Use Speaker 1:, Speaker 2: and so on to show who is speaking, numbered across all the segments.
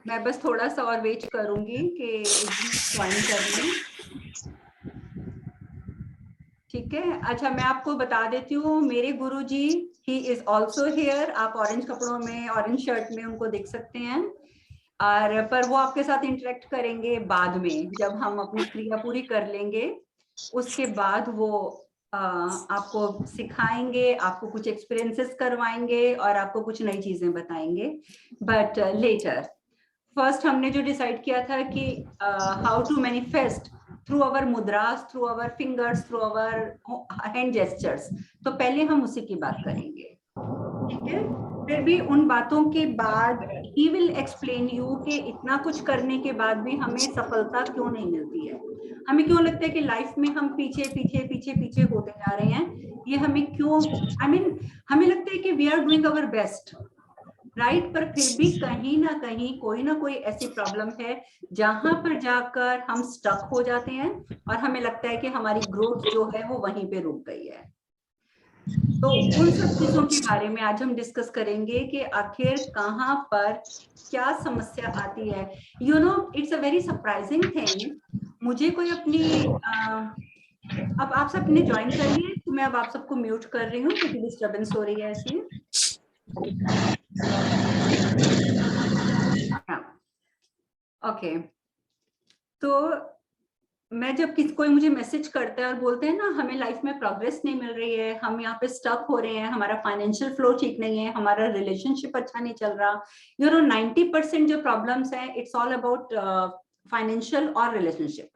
Speaker 1: मैं बस थोड़ा सा और वेट करूंगी कि ज्वाइन कर लें। ठीक है, अच्छा मैं आपको बता देती हूँ, मेरे गुरुजी ही इज ऑल्सो हियर। आप ऑरेंज कपड़ों में, ऑरेंज शर्ट में उनको देख सकते हैं। और पर वो आपके साथ इंटरेक्ट करेंगे बाद में, जब हम अपनी क्रिया पूरी कर लेंगे उसके बाद वो आपको सिखाएंगे, आपको कुछ एक्सपीरियंसेस करवाएंगे और आपको कुछ नई चीजें बताएंगे, बट लेटर। फर्स्ट हमने जो डिसाइड किया था कि how to manifest through our mudras, through our fingers, through our hand gestures, तो पहले हम उसी की बात करेंगे। ठीक है, फिर भी उन बातों के बाद ही विल एक्सप्लेन यू कि इतना कुछ करने के बाद भी हमें सफलता क्यों नहीं मिलती है, हमें क्यों लगता है कि लाइफ में हम पीछे पीछे पीछे पीछे होते जा रहे हैं, ये हमें क्यों, हमें लगता है कि we are doing our best, right, पर फिर भी कहीं ना कोई ऐसी प्रॉब्लम है जहां पर जाकर हम स्टक हो जाते हैं और हमें लगता है कि हमारी ग्रोथ जो है वो वहीं पे रुक गई है। तो उन सब चीजों के बारे में आज हम डिस्कस करेंगे कि आखिर कहाँ पर क्या समस्या आती है। You know, it's a very surprising thing. मुझे कोई अपनी अब आप सबने ज्वाइन कर लिए, तो मैं अब आप सबको म्यूट कर रही हूँ क्योंकि डिस्टर्बेंस हो रही है ऐसी। ओके, तो मैं जब कोई मुझे मैसेज करता है और बोलते हैं ना हमें लाइफ में प्रोग्रेस नहीं मिल रही है, हम यहाँ पे स्टक हो रहे हैं, हमारा फाइनेंशियल फ्लो ठीक नहीं है, हमारा रिलेशनशिप अच्छा नहीं चल रहा, 90% जो प्रॉब्लम्स हैं इट्स ऑल अबाउट फाइनेंशियल और रिलेशनशिप।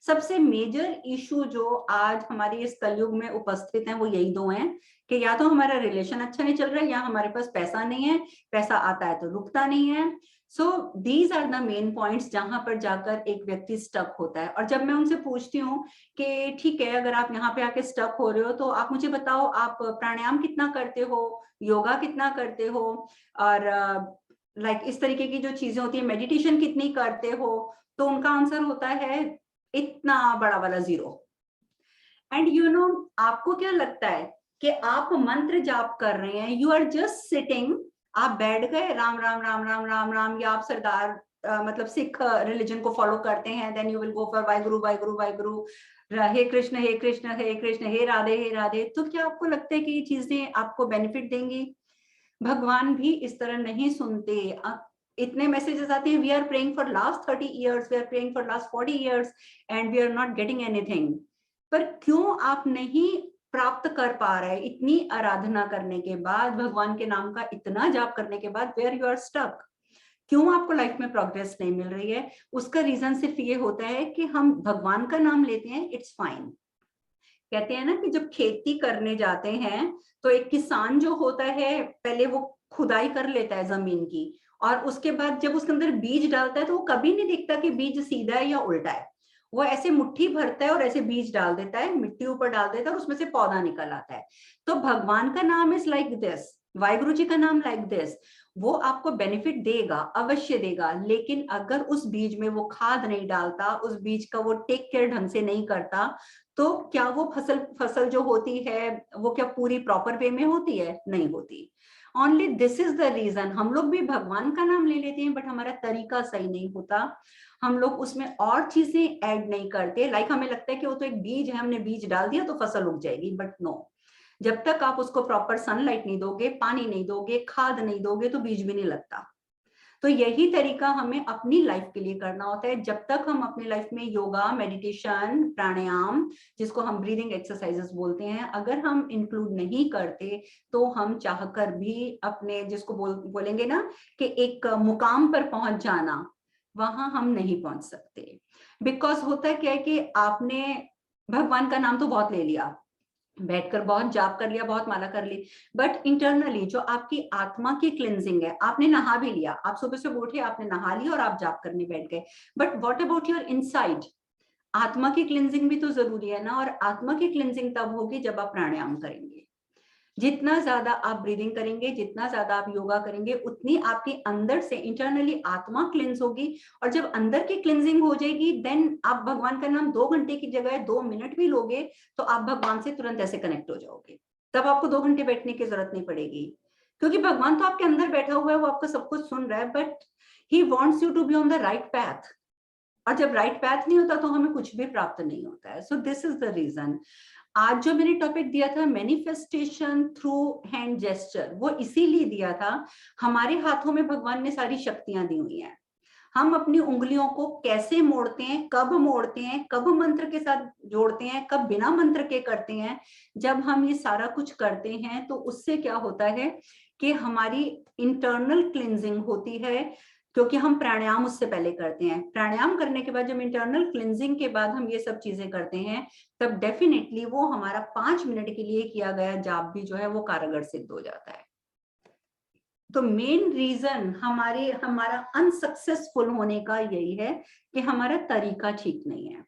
Speaker 1: सबसे मेजर इशू जो आज हमारे इस कलयुग में उपस्थित हैं वो यही दो हैं कि या तो हमारा रिलेशन अच्छा नहीं चल रहा है या हमारे पास पैसा नहीं है, पैसा आता है तो रुकता नहीं है। So these are the main points जहां पर जाकर एक व्यक्ति स्टक होता है। और जब मैं उनसे पूछती हूँ कि ठीक है, अगर आप यहाँ पे आके स्टक हो रहे हो तो आप मुझे बताओ आप प्राणायाम कितना करते हो, योगा कितना करते हो, और इस तरीके की जो चीजें होती है, मेडिटेशन कितनी करते हो, तो उनका आंसर होता है इतना बड़ा वाला 0। एंड यू नो, आपको क्या लगता है कि आप मंत्र जाप कर रहे हैं, यू आर जस्ट सिटिंग, आप बैठ गए, राम राम राम राम राम राम, या आप सरदार मतलब सिख रिलीजन को फॉलो करते हैं, then you will go for Waheguru Waheguru Waheguru, हे कृष्ण हे कृष्ण हे कृष्ण, हे राधे हे राधे। तो क्या आपको लगता है कि ये चीजें आपको बेनिफिट देंगी? भगवान भी इस तरह नहीं सुनते। इतने मैसेजेस आते हैं, we are praying for last 30 years, we are praying for last 40 years and we are not getting anything. पर क्यों आप नहीं प्राप्त कर पा रहे? इतनी आराधना करने के बाद, भगवान के नाम का इतना जाप करने के बाद, वेयर यू आर स्टक? क्यों आपको लाइफ में प्रोग्रेस नहीं मिल रही है? उसका रीजन सिर्फ ये होता है कि हम भगवान का नाम लेते हैं, इट्स फाइन। कहते हैं ना कि जब खेती करने जाते हैं तो एक किसान जो होता है पहले वो खुदाई कर लेता है जमीन की, और उसके बाद जब उसके अंदर बीज डालता है तो वो कभी नहीं देखता कि बीज सीधा है या उल्टा है, वो ऐसे मुट्ठी भरता है और ऐसे बीज डाल देता है, मिट्टी ऊपर डाल देता है और उसमें से पौधा निकल आता है। तो भगवान का नाम is like this, Waheguru ji का नाम लाइक दिस। वो आपको बेनिफिट देगा, अवश्य देगा, लेकिन अगर उस बीज में वो खाद नहीं डालता, उस बीज का वो टेक केयर ढंग से नहीं करता, तो क्या वो फसल जो होती है वो क्या पूरी प्रॉपर वे में होती है? नहीं होती। Only this is the reason, हम लोग भी भगवान का नाम ले लेते हैं बट हमारा तरीका सही नहीं होता, हम लोग उसमें और चीजें ऐड नहीं करते। हमें लगता है कि वो तो एक बीज है, हमने बीज डाल दिया तो फसल उग जाएगी, बट नो, जब तक आप उसको प्रॉपर सनलाइट नहीं दोगे, पानी नहीं दोगे, खाद नहीं दोगे, तो बीज भी नहीं लगता। तो यही तरीका हमें अपनी लाइफ के लिए करना होता है। जब तक हम अपनी लाइफ में योगा, मेडिटेशन, प्राणायाम, जिसको हम ब्रीदिंग एक्सरसाइजेस बोलते हैं, अगर हम इंक्लूड नहीं करते तो हम चाहकर भी अपने, जिसको बोलेंगे ना कि एक मुकाम पर पहुंच जाना, वहां हम नहीं पहुंच सकते। बिकॉज होता क्या है कि आपने भगवान का नाम तो बहुत ले लिया, बैठकर बहुत जाप कर लिया, बहुत माला कर ली, बट इंटरनली जो आपकी आत्मा की क्लिनजिंग है, आपने नहा भी लिया, आप सुबह से उठे, आपने नहा लिया और आप जाप करने बैठ गए, but what about your inside? आत्मा की क्लिनजिंग भी तो जरूरी है ना, और आत्मा की क्लिनजिंग तब होगी जब आप प्राणायाम करेंगे। जितना ज्यादा आप ब्रीदिंग करेंगे, जितना ज्यादा आप योगा करेंगे, उतनी आपके अंदर से इंटरनली आत्मा क्लिंस होगी। और जब अंदर की क्लिंजिंग हो जाएगी, देन आप भगवान का नाम 2 घंटे की जगह 2 मिनट भी लोगे तो आप भगवान से तुरंत ऐसे कनेक्ट हो जाओगे, तब आपको 2 घंटे बैठने की जरूरत नहीं पड़ेगी। क्योंकि भगवान तो आपके अंदर बैठा हुआ है, वो आपका सब कुछ सुन रहा है, but he wants you to be on the right path. और जब राइट पैथ नहीं होता तो हमें कुछ भी प्राप्त नहीं होता है। So this is the reason. आज जो मैंने टॉपिक दिया था मैनिफेस्टेशन थ्रू हैंड जेस्चर, वो इसीलिए दिया था, हमारे हाथों में भगवान ने सारी शक्तियां दी हुई हैं। हम अपनी उंगलियों को कैसे मोड़ते हैं, कब मंत्र के साथ जोड़ते हैं, कब बिना मंत्र के करते हैं, जब हम ये सारा कुछ करते हैं तो उससे क्या होता है कि हमारी इंटरनल क्लिंजिंग होती है। क्योंकि हम प्राणायाम उससे पहले करते हैं, प्राणायाम करने के बाद जब इंटरनल क्लिंजिंग के बाद हम ये सब चीजें करते हैं, तब डेफिनेटली वो हमारा 5 मिनट के लिए किया गया जाप भी जो है वो कारगर सिद्ध हो जाता है। तो मेन रीजन हमारा अनसक्सेसफुल होने का यही है कि हमारा तरीका ठीक नहीं है।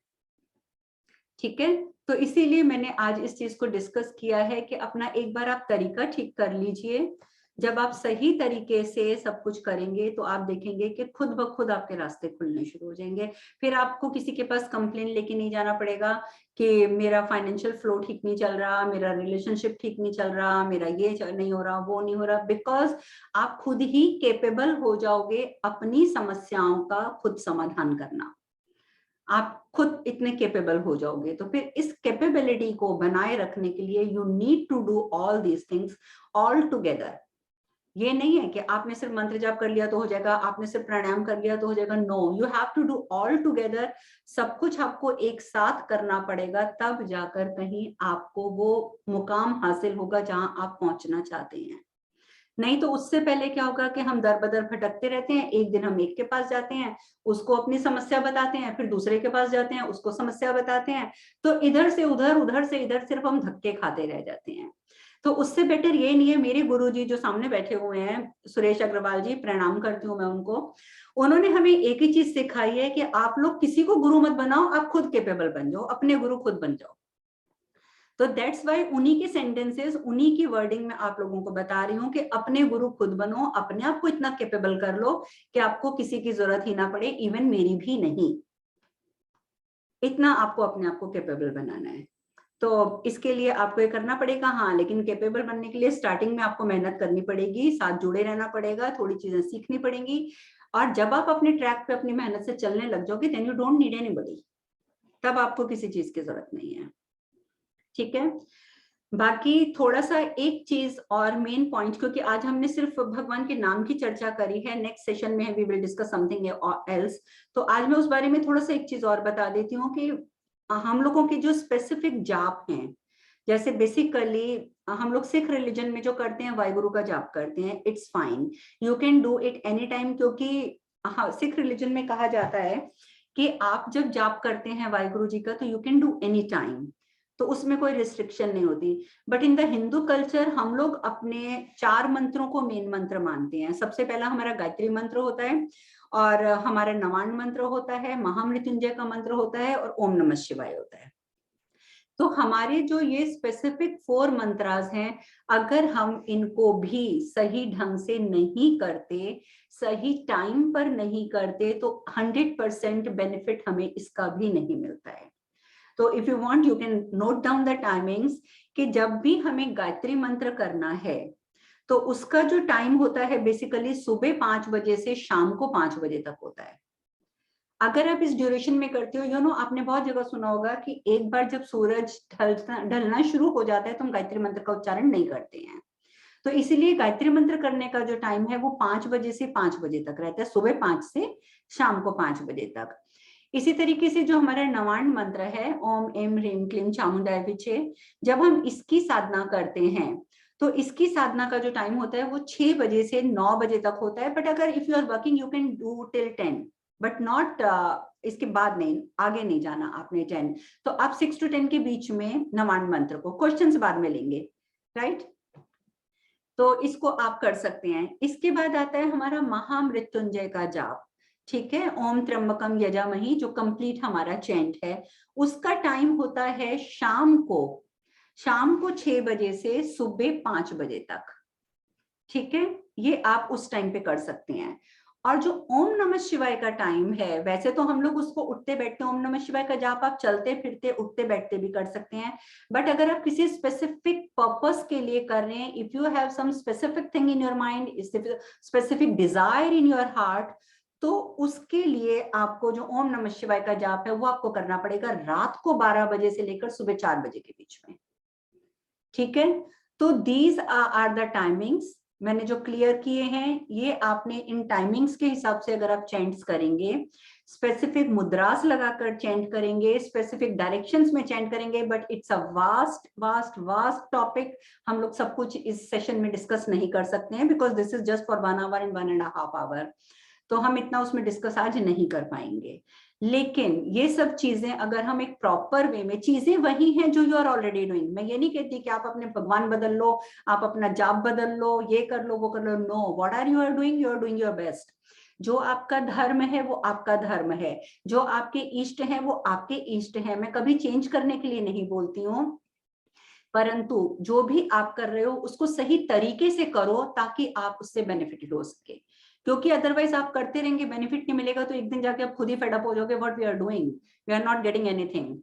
Speaker 1: ठीक है, तो इसीलिए मैंने आज इस चीज को डिस्कस किया है कि अपना एक बार आप तरीका ठीक कर लीजिए। जब आप सही तरीके से सब कुछ करेंगे तो आप देखेंगे कि खुद ब खुद आपके रास्ते खुलने शुरू हो जाएंगे। फिर आपको किसी के पास कंप्लेन लेके नहीं जाना पड़ेगा कि मेरा फाइनेंशियल फ्लो ठीक नहीं चल रहा, मेरा रिलेशनशिप ठीक नहीं चल रहा, मेरा ये नहीं हो रहा, वो नहीं हो रहा, बिकॉज आप खुद ही केपेबल हो जाओगे अपनी समस्याओं का खुद समाधान करना। आप खुद इतने केपेबल हो जाओगे। तो फिर इस कैपेबिलिटी को बनाए रखने के लिए you need to do all these things all together. ये नहीं है कि आपने सिर्फ मंत्र जाप कर लिया तो हो जाएगा, आपने सिर्फ प्राणायाम कर लिया तो हो जाएगा। No, you have to do all together. सब कुछ आपको एक साथ करना पड़ेगा, तब जाकर कहीं आपको वो मुकाम हासिल होगा जहां आप पहुंचना चाहते हैं। नहीं तो उससे पहले क्या होगा कि हम दर बदर भटकते रहते हैं। एक दिन हम एक के पास जाते हैं, उसको अपनी समस्या बताते हैं, फिर दूसरे के पास जाते हैं, उसको समस्या बताते हैं। तो इधर से उधर से इधर सिर्फ हम धक्के खाते रह जाते हैं। तो उससे बेटर ये नहीं है। मेरे गुरुजी जो सामने बैठे हुए हैं, सुरेश अग्रवाल जी, प्रणाम करती हूँ मैं उनको, उन्होंने हमें एक ही चीज सिखाई है कि आप लोग किसी को गुरु मत बनाओ, आप खुद कैपेबल बन जाओ, अपने गुरु खुद बन जाओ। तो दैट्स वाई उन्हीं के सेंटेंसेस, उन्हीं की वर्डिंग में आप लोगों को बता रही हूँ कि अपने गुरु खुद बनो, अपने आप को इतना कैपेबल कर लो कि आपको किसी की जरूरत ही ना पड़े, इवन मेरी भी नहीं। इतना आपको अपने आप को कैपेबल बनाना है। तो इसके लिए आपको ये करना पड़ेगा। हाँ, लेकिन कैपेबल बनने के लिए स्टार्टिंग में आपको मेहनत करनी पड़ेगी, साथ जुड़े रहना पड़ेगा, थोड़ी चीजें सीखनी पड़ेंगी। और जब आप अपने ट्रैक पे अपनी मेहनत से चलने लग जाओगे, then you don't need anybody, तब आपको किसी चीज की जरूरत नहीं है। ठीक है, बाकी थोड़ा सा एक चीज और मेन पॉइंट, क्योंकि आज हमने सिर्फ भगवान के नाम की चर्चा करी है, नेक्स्ट सेशन में we will discuss something else. तो आज मैं उस बारे में थोड़ा सा एक चीज और बता देती हूँ कि हम लोगों के जो स्पेसिफिक जाप हैं, जैसे बेसिकली हम लोग सिख रिलीजन में जो करते हैं, वाहिगुरु का जाप करते हैं, it's fine, you can do it any time. क्योंकि सिख रिलीजन में कहा जाता है कि आप जब जाप करते हैं वाहिगुरु जी का, तो you can do any time, तो उसमें कोई रिस्ट्रिक्शन नहीं होती। But in the Hindu culture हम लोग अपने 4 मंत्रों को मेन मंत्र मानते हैं। सबसे पहला हमारा गायत्री मंत्र होता है, और हमारा नवान मंत्र होता है, महामृत्युंजय का मंत्र होता है, और ओम नमः शिवाय होता है। तो हमारे जो ये स्पेसिफिक 4 मंत्रास हैं, अगर हम इनको भी सही ढंग से नहीं करते, सही टाइम पर नहीं करते, तो 100% बेनिफिट हमें इसका भी नहीं मिलता है। तो if you want you can note down the timings, कि जब भी हमें गायत्री मंत्र करना है तो उसका जो टाइम होता है बेसिकली सुबह 5 बजे से शाम को 5 बजे तक होता है। अगर आप इस ड्यूरेशन में करते हो, आपने बहुत जगह सुना होगा कि एक बार जब सूरज ढलना शुरू हो जाता है तो हम गायत्री मंत्र का उच्चारण नहीं करते हैं। तो इसीलिए गायत्री मंत्र करने का जो टाइम है वो 5 बजे से 5 बजे तक रहता है, सुबह 5 से शाम को 5 बजे तक। इसी तरीके से जो हमारा नवान मंत्र है, ओम एम ह्रीम क्लीम चामुंडाय विचे, जब हम इसकी साधना करते हैं तो इसकी साधना का जो टाइम होता है वो 6 बजे से 9 बजे तक होता है। बट अगर if you are working you can do till 10, but not इसके बाद नहीं, आगे नहीं जाना आपने 10। तो आप 6 to 10 के बीच में नवान मंत्र को, क्वेश्चंस बाद में लेंगे, राइट? तो इसको आप कर सकते हैं। इसके बाद आता है हमारा महामृत्युंजय का जाप। ठीक है, ओम त्र्यंबकम यजामहि, जो कंप्लीट हमारा चैंट है, उसका टाइम होता है शाम को 6 बजे से सुबह 5 बजे तक। ठीक है, ये आप उस टाइम पे कर सकते हैं। और जो ओम नमः शिवाय का टाइम है, वैसे तो हम लोग उसको उठते बैठते ओम नमः शिवाय का जाप आप चलते फिरते उठते बैठते भी कर सकते हैं, बट अगर आप किसी स्पेसिफिक पर्पस के लिए कर रहे हैं, if you have some specific thing in your mind, specific desire in your heart, तो उसके लिए आपको जो ओम नमः शिवाय का जाप है वो आपको करना पड़ेगा रात को 12 बजे से लेकर सुबह 4 बजे के बीच में। ठीक है, तो दीज आर द टाइमिंग्स मैंने जो क्लियर किए हैं, ये आपने इन टाइमिंग्स के हिसाब से अगर आप चैंट्स करेंगे, स्पेसिफिक मुद्रास लगाकर चैंट करेंगे, स्पेसिफिक डायरेक्शंस में चैंट करेंगे, but it's a vast vast vast topic, हम लोग सब कुछ इस सेशन में डिस्कस नहीं कर सकते हैं, because this is just for 1 hour and 1.5 hour, तो हम इतना उसमें डिस्कस आज नहीं कर पाएंगे। लेकिन ये सब चीजें अगर हम एक प्रॉपर वे में, चीजें वही हैं जो यू आर ऑलरेडी डूइंग, मैं ये नहीं कहती कि आप अपने भगवान बदल लो, आप अपना जाप बदल लो, ये कर लो वो कर लो, no, what are you doing, you are doing your best. जो आपका धर्म है वो आपका धर्म है, जो आपके इष्ट हैं वो आपके इष्ट हैं, मैं कभी चेंज करने के लिए नहीं बोलती हूँ, परंतु जो भी आप कर रहे हो उसको सही तरीके से करो ताकि आप उससे बेनिफिटेड हो सके, क्योंकि अदरवाइज आप करते रहेंगे, बेनिफिट नहीं मिलेगा तो एक दिन जाके आप खुद ही फेड अप हो जाओगे, what we are doing, we are not getting anything,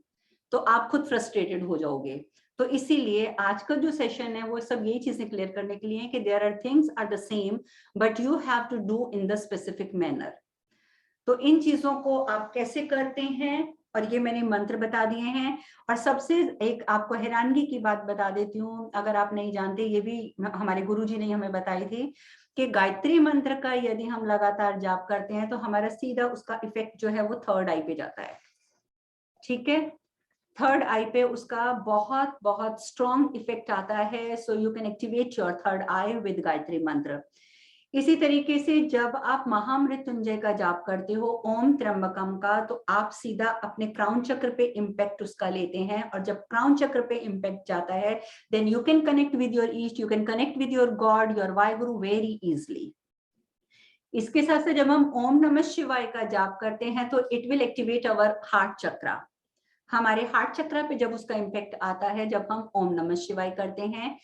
Speaker 1: तो आप खुद फ्रस्ट्रेटेड हो जाओगे। तो इसीलिए आज का जो सेशन है वो सब यही चीजें क्लियर करने के लिए है कि there are things are the same but you have to do in the specific manner. तो इन चीजों को आप कैसे करते हैं, और ये मैंने मंत्र बता दिए हैं, और सबसे एक आपको हैरानगी की बात बता देती हूँ, अगर आप नहीं जानते, ये भी हमारे गुरुजी ने हमें बताई थी कि गायत्री मंत्र का यदि हम लगातार जाप करते हैं तो हमारा सीधा उसका इफेक्ट जो है वो थर्ड आई पे जाता है। ठीक है, थर्ड आई पे उसका बहुत बहुत स्ट्रॉन्ग इफेक्ट आता है, so you can activate your third I with Gayatri मंत्र। इसी तरीके से जब आप महामृत्युंजय का जाप करते हो ओम त्र्यंबकम का, तो आप सीधा अपने क्राउन चक्र पे इम्पैक्ट उसका लेते हैं, और जब क्राउन चक्र पे इम्पैक्ट जाता है then you can connect with your east, you can connect with your god, your Waheguru very easily. इसके साथ से जब हम ओम नमः शिवाय का जाप करते हैं तो it will activate our heart chakra, हमारे हार्ट चक्रा पे जब उसका इम्पैक्ट आता है जब हम ओम नमः शिवाय करते हैं,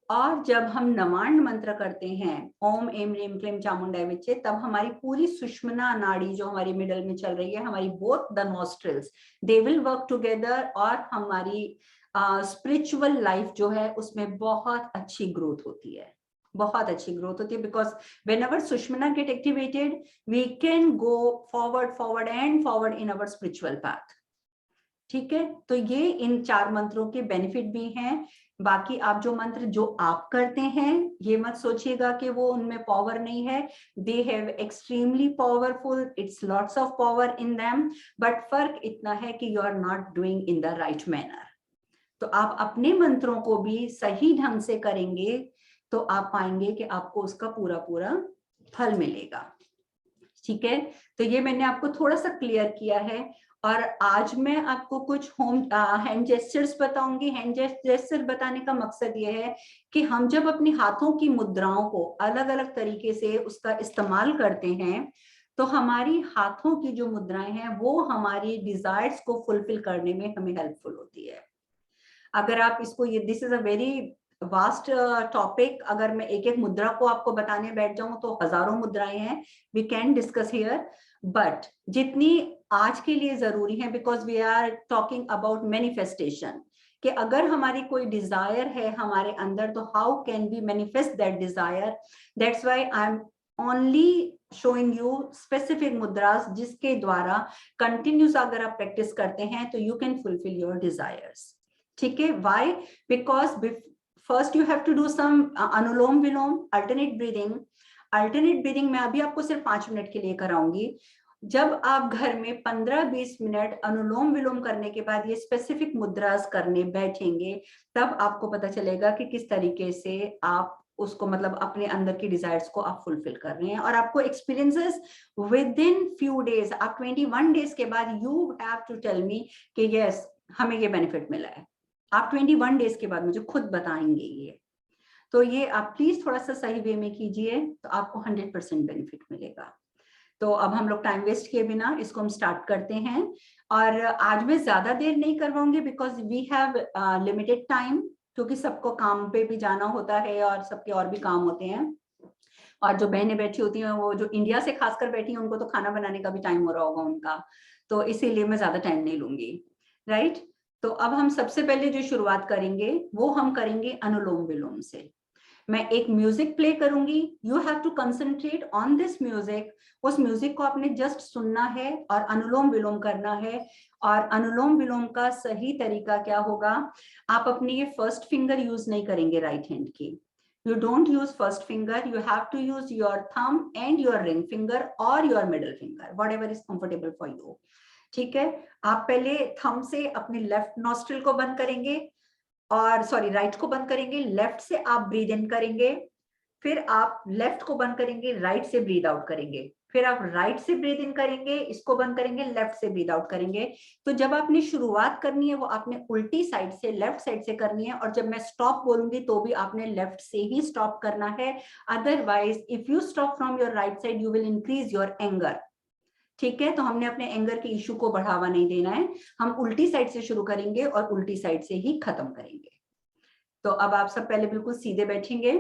Speaker 1: और जब हम नवांड मंत्र करते हैं ओम एम रीम क्लीम चामुंडाय विचे, तब हमारी पूरी सुषुम्ना नाड़ी जो हमारी मिडल में चल रही है, हमारी both the nostrils they will work together, और हमारी स्पिरिचुअल लाइफ जो है उसमें बहुत अच्छी ग्रोथ होती है, बहुत अच्छी ग्रोथ होती है, because whenever Sushumna get activated we can go forward forward and forward in our spiritual path. ठीक है, तो ये इन 4 मंत्रों के बेनिफिट भी हैं। बाकी आप जो मंत्र जो आप करते हैं ये मत सोचिएगा कि वो उनमें पावर नहीं है, they have extremely powerful, it's lots of power in them, but फर्क इतना है कि you are not doing in the right manner. तो आप अपने मंत्रों को भी सही ढंग से करेंगे तो आप पाएंगे कि आपको उसका पूरा पूरा फल मिलेगा। ठीक है, तो ये मैंने आपको थोड़ा सा क्लियर किया है, और आज मैं आपको कुछ हैंड जेस्चर्स बताऊंगी। हैंड जेस्चर बताने का मकसद ये है कि हम जब अपने हाथों की मुद्राओं को अलग अलग तरीके से उसका इस्तेमाल करते हैं तो हमारी हाथों की जो मुद्राएं हैं वो हमारी डिजायर्स को फुलफिल करने में हमें हेल्पफुल होती है। अगर आप इसको, ये this is a very vast topic, अगर मैं एक एक मुद्रा को आपको बताने बैठ जाऊं तो हजारों मुद्राएं हैं, we can discuss here, but जितनी आज के लिए जरूरी है, because we are talking about manifestation, कि अगर हमारी कोई डिजायर है हमारे अंदर तो how can we manifest that desire, that's why I am only showing you specific mudras जिसके द्वारा कंटिन्यूस अगर आप प्रैक्टिस करते हैं तो you can fulfil your desires. ठीक है, why, because first you have to do some anulom vilom, alternate breathing. Alternate breathing मैं अभी आपको सिर्फ 5 मिनट के लिए कराऊंगी। जब आप घर में 15-20 मिनट अनुलोम विलोम करने के बाद ये स्पेसिफिक मुद्रास करने बैठेंगे तब आपको पता चलेगा कि किस तरीके से आप उसको, मतलब अपने अंदर की डिजायर्स को आप फुलफिल कर रहे हैं, और आपको experiences with in few days, आप 21 डेज के बाद you have to tell me कि यस हमें ये बेनिफिट मिला है। आप 21 डेज के बाद मुझे खुद बताएंगे ये, तो ये आप प्लीज थोड़ा सा सही वे में कीजिए तो आपको 100% बेनिफिट मिलेगा। तो अब हम लोग टाइम वेस्ट किए बिना इसको हम स्टार्ट करते हैं, और आज मैं ज्यादा देर नहीं करवाऊंगी because we have limited time, क्योंकि सबको काम पे भी जाना होता है और सबके और भी काम होते हैं। और जो बहनें बैठी होती हैं वो जो इंडिया से खासकर बैठी हैं उनको तो खाना बनाने का भी टाइम हो रहा होगा उनका, तो इसीलिए मैं ज्यादा टाइम नहीं लूंगी, राइट। तो अब हम सबसे पहले जो शुरुआत करेंगे वो हम करेंगे अनुलोम विलोम से। मैं एक म्यूजिक प्ले करूंगी, you have to concentrate on this music. उस म्यूजिक को आपने जस्ट सुनना है और अनुलोम विलोम करना है। और अनुलोम विलोम का सही तरीका क्या होगा, आप अपनी ये फर्स्ट फिंगर यूज नहीं करेंगे राइट हैंड की। You don't use first finger, you have to use your thumb and your ring finger or your middle finger, whatever is comfortable for you. ठीक है, आप पहले थंब से अपने लेफ्ट नॉस्ट्रिल को बंद करेंगे और सॉरी राइट को बंद करेंगे, लेफ्ट से आप ब्रीद इन करेंगे, फिर आप लेफ्ट को बंद करेंगे, राइट से ब्रीद आउट करेंगे, फिर आप राइट से ब्रीद इन करेंगे, इसको बंद करेंगे, लेफ्ट से ब्रीद आउट करेंगे। तो जब आपने शुरुआत करनी है वो आपने उल्टी साइड से लेफ्ट साइड से करनी है, और जब मैं स्टॉप बोलूंगी तो भी आपने लेफ्ट से ही स्टॉप करना है। Otherwise if you stop from your right side you will increase your anger. ठीक है, तो हमने अपने एंगर के इशू को बढ़ावा नहीं देना है, हम उल्टी साइड से शुरू करेंगे और उल्टी साइड से ही खत्म करेंगे। तो अब आप सब पहले बिल्कुल सीधे बैठेंगे,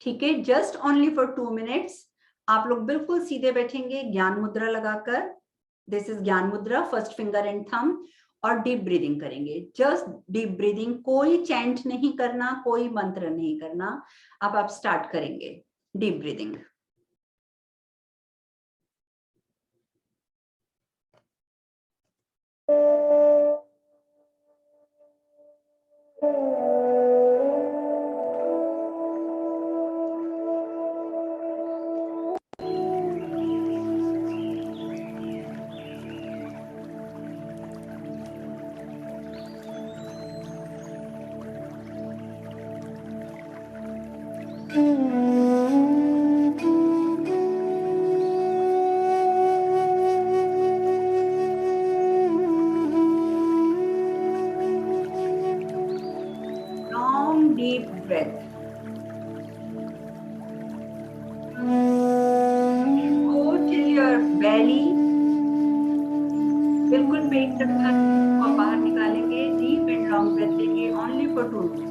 Speaker 1: ठीक है, जस्ट ओनली फॉर 2 मिनट्स आप लोग बिल्कुल सीधे बैठेंगे ज्ञान मुद्रा लगाकर। दिस इज ज्ञान मुद्रा, फर्स्ट फिंगर एंड थंब, और डीप ब्रीदिंग करेंगे, जस्ट डीप ब्रीदिंग, कोई चैंट नहीं करना, कोई मंत्र नहीं करना। अब आप स्टार्ट करेंगे deep breathing. Long deep breath. Go till your belly. बिल्कुल पेट तक को बाहर निकालेंगे, डीप एंड लॉन्ग ब्रेथ लेंगे, ओनली फॉर 2 मिनट्स।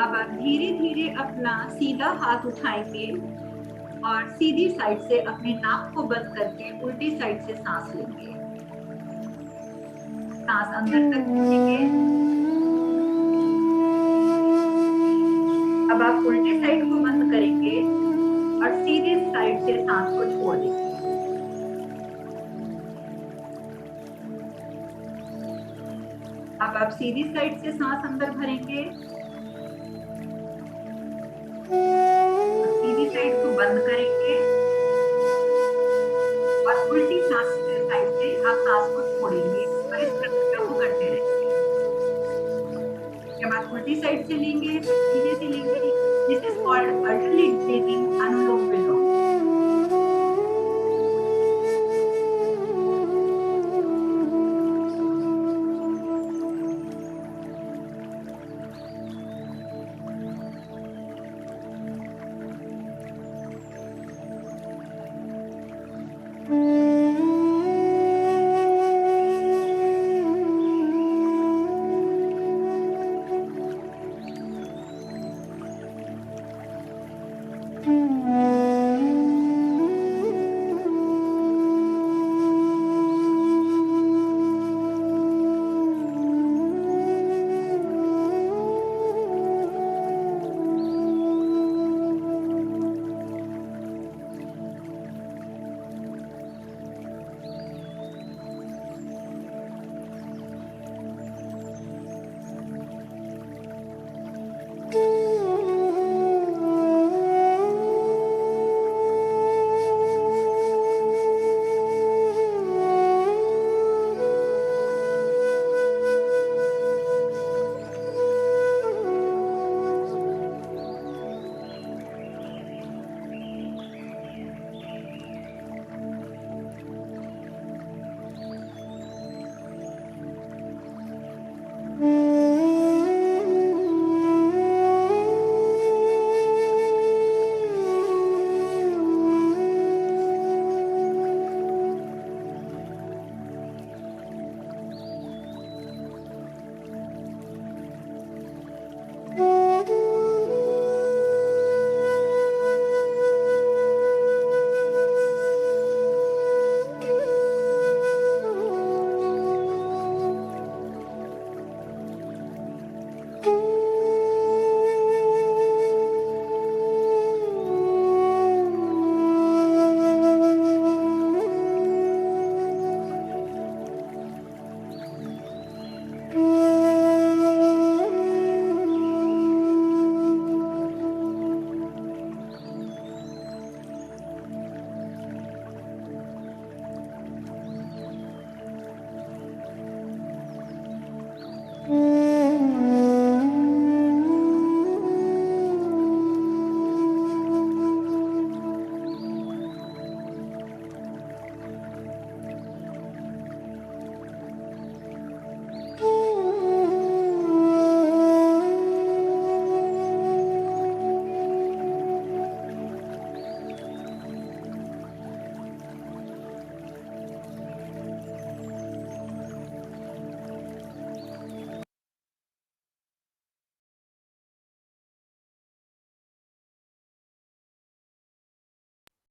Speaker 1: अब आप धीरे धीरे अपना सीधा हाथ उठाएंगे और सीधी साइड से अपने नाक को बंद करके उल्टी साइड से सांस लेंगे, सांस अंदर तक खींचेंगे। अब आप उल्टी साइड को बंद करेंगे और सीधे साइड से सांस को छोड़ देंगे। अब आप सीधी साइड से सांस अंदर भरेंगे, सीधी साइड को बंद करेंगे और उल्टी सांस साइड से आप सांस को छोड़ेंगे और इस प्रक्रिया को करते रहेंगे। जब हाथ उल्टी साइड से लेंगे, फिर सीधे से लेंगे। This is called alternate breathing, anulom vilom.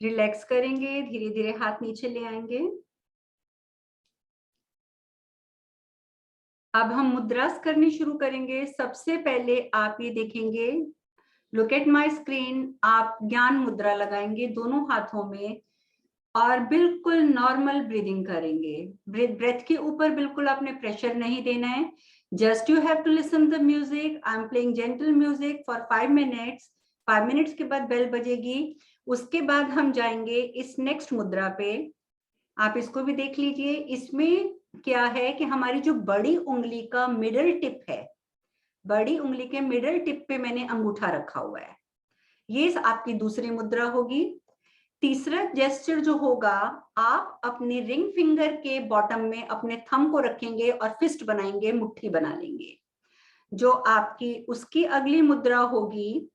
Speaker 1: Relax करेंगे, धीरे धीरे हाथ नीचे ले आएंगे। अब हम मुद्रास करनी शुरू करेंगे। सबसे पहले आप ये देखेंगे, लुक एट माय स्क्रीन, आप ज्ञान मुद्रा लगाएंगे दोनों हाथों में और बिल्कुल नॉर्मल ब्रीदिंग करेंगे। ब्रेथ के ऊपर बिल्कुल आपने प्रेशर नहीं देना है। Just you have to listen the music. I am playing gentle music for 5 minutes. 5 minutes के बाद बेल बजेगी। उसके बाद हम जाएंगे इस नेक्स्ट मुद्रा पे। आप इसको भी देख लीजिए। इसमें क्या है कि हमारी जो बड़ी उंगली का मिडल टिप है, बड़ी उंगली के मिडल टिप पे मैंने अंगूठा रखा हुआ है। ये आपकी दूसरी मुद्रा होगी। तीसरा जेस्चर जो होगा, आप अपने रिंग फिंगर के बॉटम में अपने थंब को रखेंगे और फिस्ट बनाएंगे, मुट्ठी बना लेंगे। जो आपकी उसकी अगली मुद्रा होगी,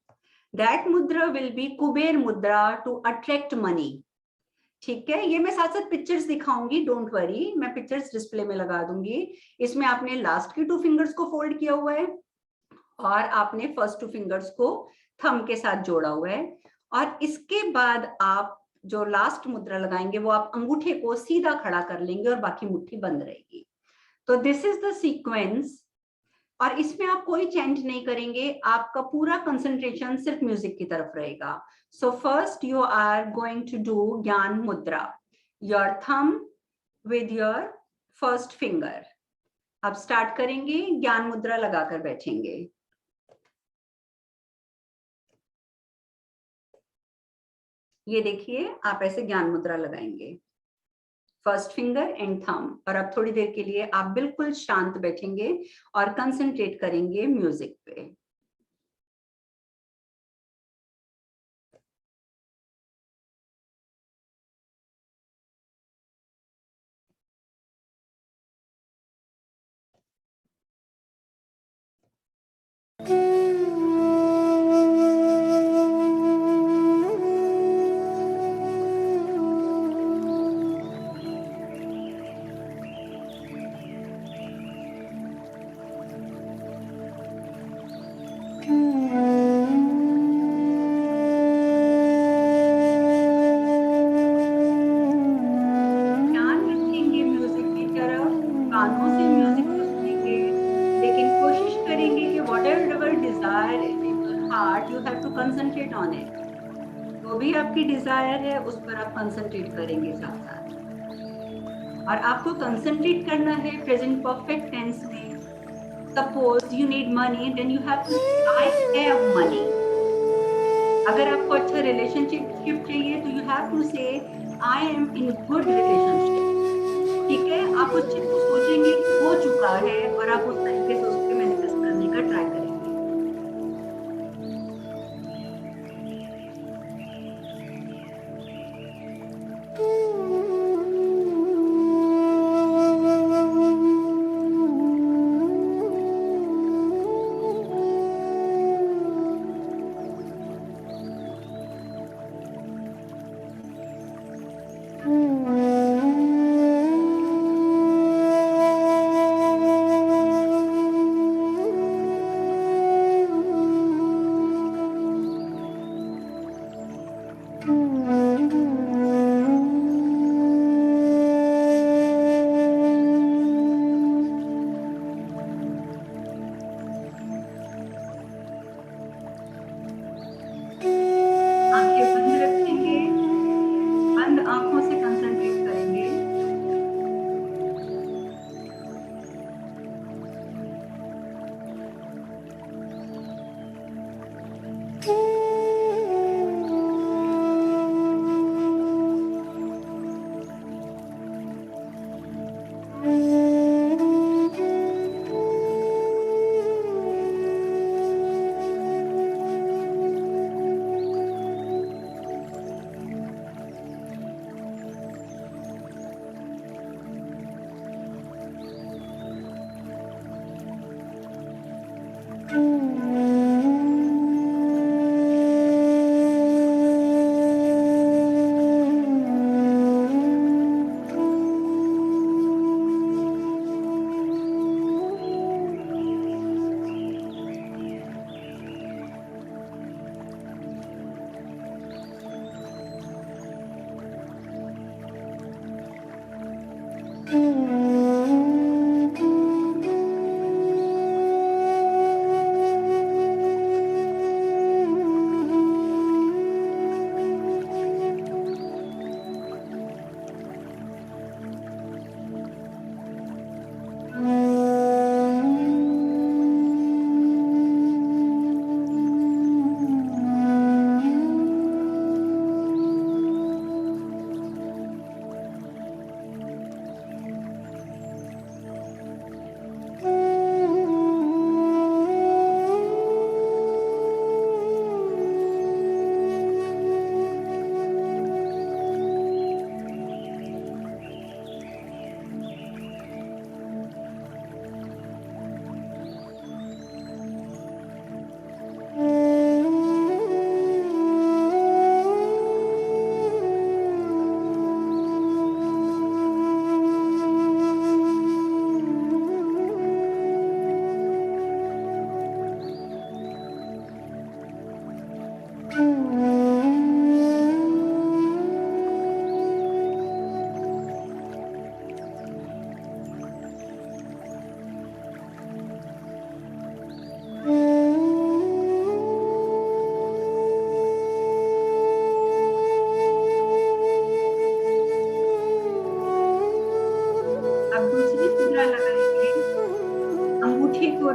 Speaker 1: दैट मुद्रा विल बी कुबेर मुद्रा टू अट्रैक्ट मनी। ठीक है, ये मैं साथ साथ पिक्चर्स दिखाऊंगी, डोंट वरी, मैं पिक्चर्स डिस्प्ले में लगा दूंगी। इसमें आपने लास्ट की 2 फिंगर्स को फोल्ड किया हुआ है और आपने फर्स्ट 2 फिंगर्स को थंब के साथ जोड़ा हुआ है। और इसके बाद आप जो लास्ट मुद्रा लगाएंगे वो आप अंगूठे को सीधा खड़ा कर लेंगे और बाकी मुट्ठी बंद रहेगी। तो दिस इज द सीक्वेंस। और इसमें आप कोई चेंज नहीं करेंगे, आपका पूरा कंसंट्रेशन सिर्फ म्यूजिक की तरफ रहेगा। So first you are going to do gyan mudra, your thumb with your first finger. अब स्टार्ट करेंगे, ज्ञान मुद्रा लगाकर बैठेंगे। ये देखिए, आप ऐसे ज्ञान मुद्रा लगाएंगे। First finger and thumb. और अब थोड़ी देर के लिए आप बिल्कुल शांत बैठेंगे और कंसंट्रेट करेंगे म्यूजिक पे। कानों से म्यूजिक तो सुनेंगे, लेकिन कोशिश करेंगे कि whatever desire in your heart, you have to concentrate on it. जो भी आपकी डिजायर है उस पर आप कंसंट्रेट करेंगे साथ साथ। और आपको कंसंट्रेट करना है प्रेजेंट परफेक्ट टेंस में। Suppose you need money, then you have to say I have money. अगर आपको अच्छा रिलेशनशिप चाहिए तो you have to say I am in good relationship. ठीक है, आप उस चीज को सोचेंगे कि हो चुका है और आप उस तरीके से उसको मैनिफेस्ट करने का ट्राई करेंगे। आंखों से कंसंट्रेट करेंगे।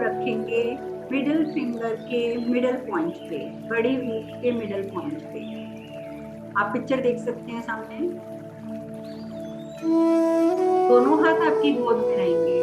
Speaker 1: रखेंगे मिडिल फिंगर के मिडिल पॉइंट पे, बड़ी उंगली के मिडिल पॉइंट पे। आप पिक्चर देख सकते हैं सामने। दोनों हाथ आपकी गोद में रहेंगे।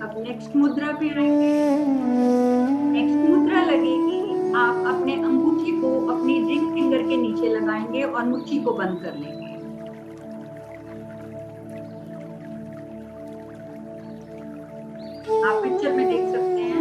Speaker 1: अब नेक्स्ट मुद्रा पे आएंगे। नेक्स्ट मुद्रा लगेगी, आप अपने अंगूठी को अपनी रिंग फिंगर के नीचे लगाएंगे और मुट्ठी को बंद कर लेंगे। आप पिक्चर में देख सकते हैं।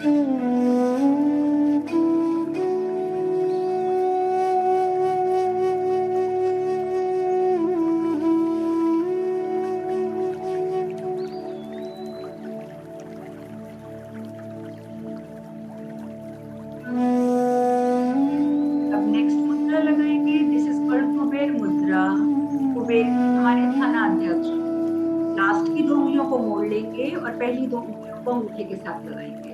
Speaker 1: अब नेक्स्ट मुद्रा लगाएंगे, दिस इज कॉल्ड कुबेर मुद्रा। कुबेर हमारे धनाध्यक्ष। लास्ट की 2 उंगलियों को मोड़ लेंगे और पहली 2 उंगलियों को अंगूठे के साथ लगाएंगे।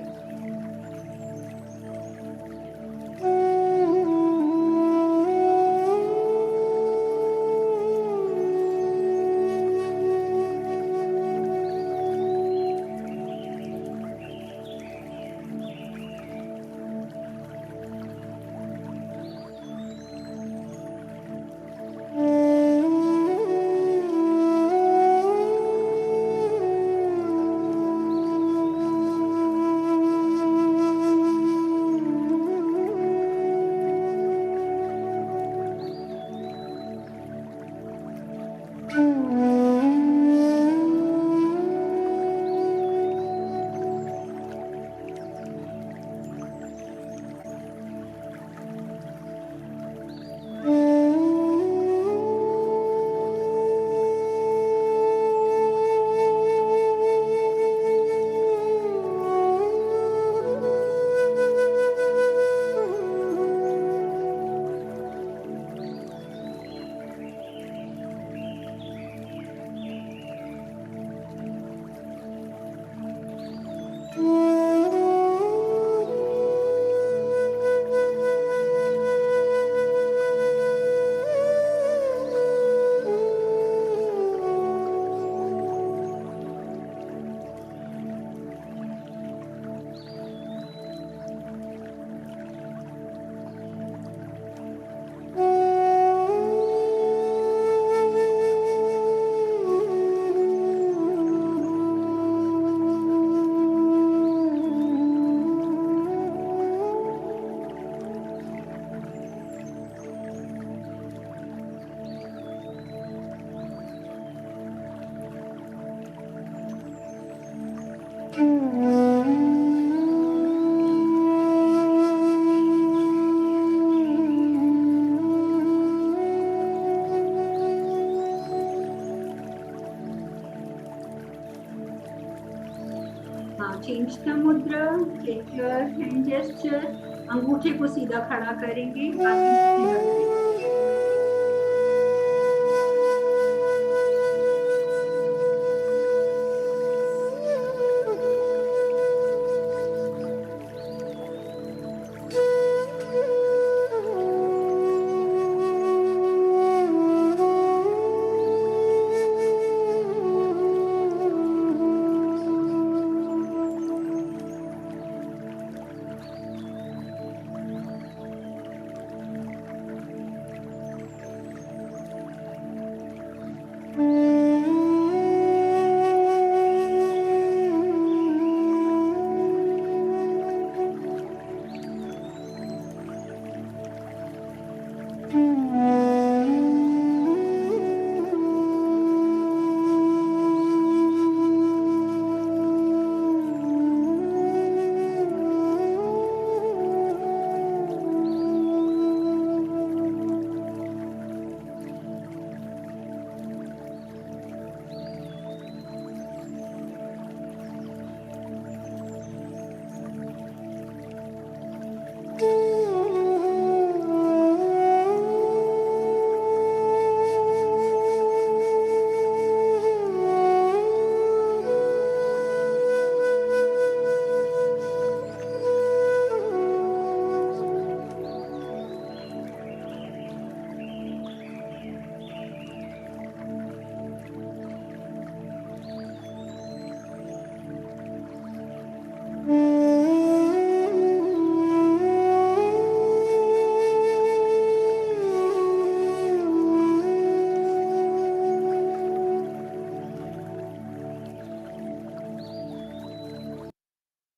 Speaker 1: चेंज द मुद्रा, टेक योर हैंड जेस्चर। अंगूठे को सीधा खड़ा करेंगे, आगे नीचे लगाएंगे।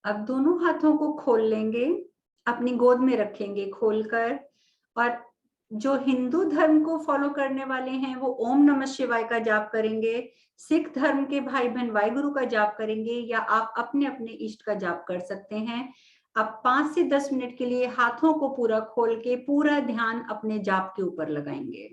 Speaker 1: अब दोनों हाथों को खोल लेंगे, अपनी गोद में रखेंगे खोलकर, और जो हिंदू धर्म को फॉलो करने वाले हैं वो ओम नमः शिवाय का जाप करेंगे, सिख धर्म के भाई बहन वाहिगुरु का जाप करेंगे, या आप अपने अपने इष्ट का जाप कर सकते हैं। आप 5 से 10 मिनट के लिए हाथों को पूरा खोल के पूरा ध्यान अपने जाप के ऊपर लगाएंगे।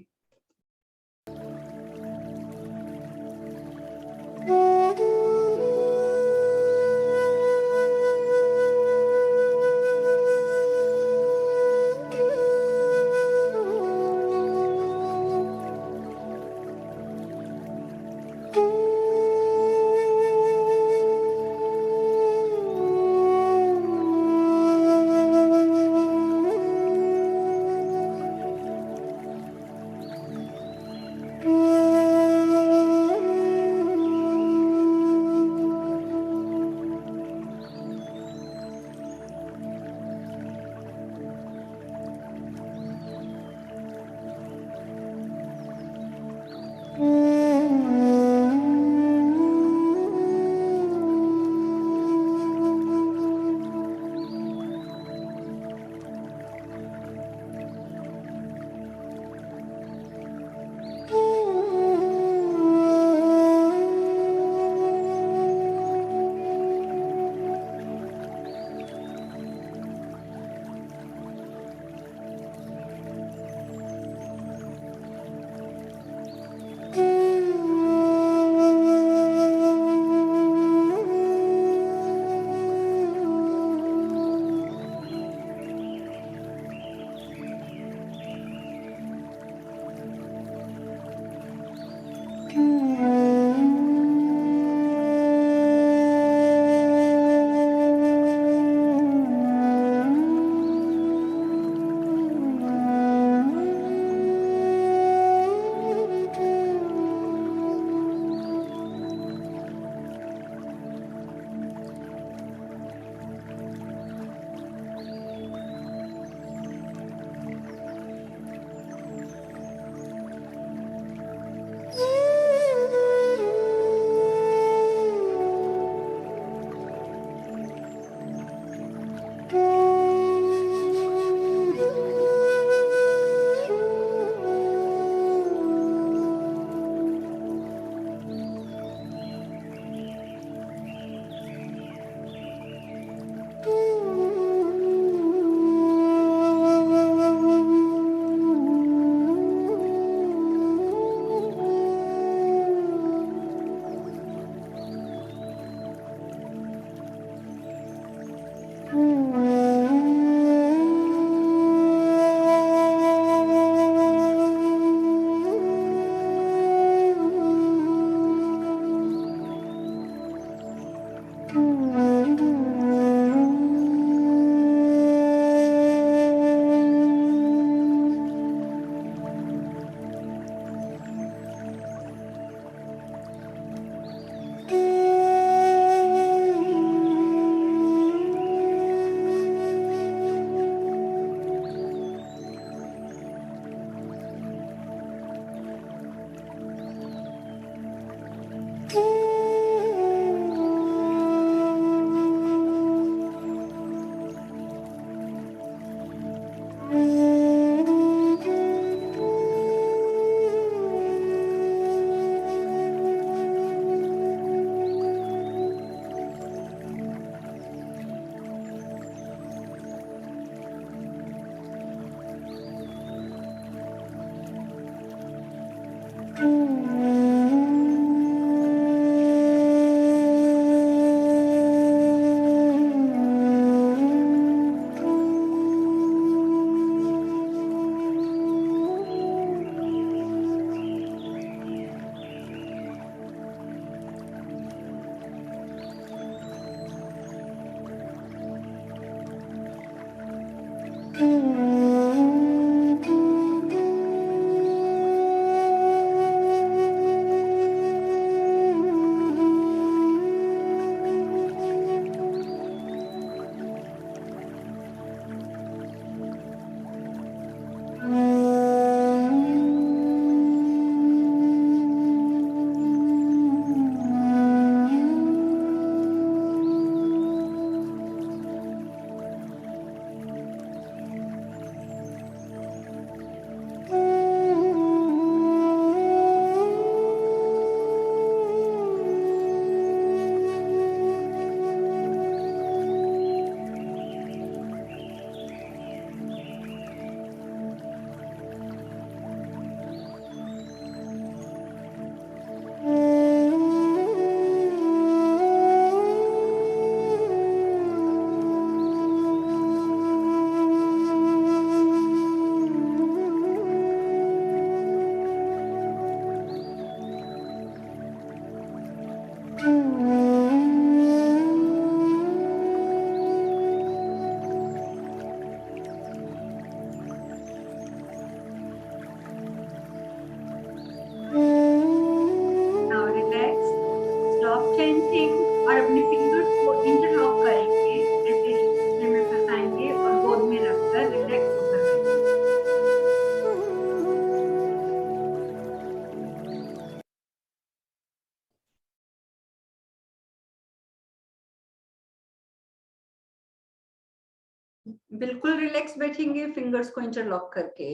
Speaker 1: बिल्कुल रिलैक्स बैठेंगे, फिंगर्स को इंटरलॉक करके।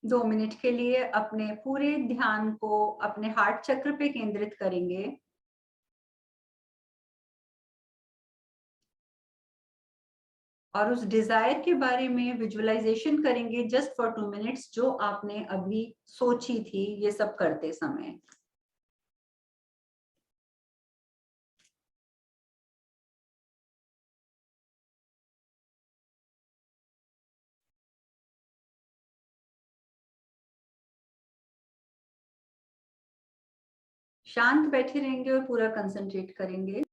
Speaker 1: दो मिनट के लिए अपने पूरे ध्यान को अपने हार्ट चक्र पे केंद्रित करेंगे। और उस डिजायर के बारे में विजुअलाइजेशन करेंगे जस्ट फॉर 2 मिनट्स, जो आपने अभी सोची थी ये सब करते समय। शांत बैठे रहेंगे और पूरा कंसंट्रेट करेंगे।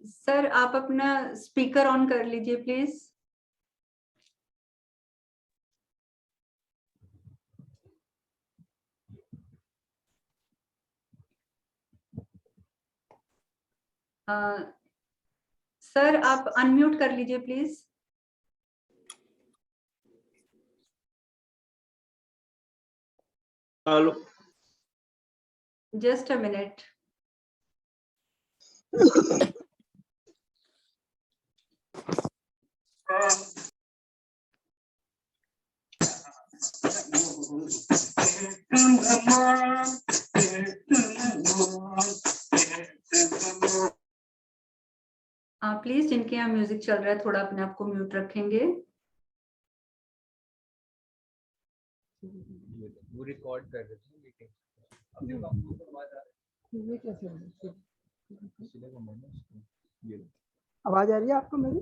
Speaker 1: सर आप अपना स्पीकर ऑन कर लीजिए प्लीज। सर आप अनम्यूट कर लीजिए please.
Speaker 2: Hello,
Speaker 1: just a minute. Please जिनके यहाँ म्यूजिक चल रहा है थोड़ा अपने आप को म्यूट रखेंगे।
Speaker 3: वो रिकॉर्ड कर रहे थे मीटिंग।
Speaker 4: ये कैसे है? आवाज आ रही है आपको मेरी?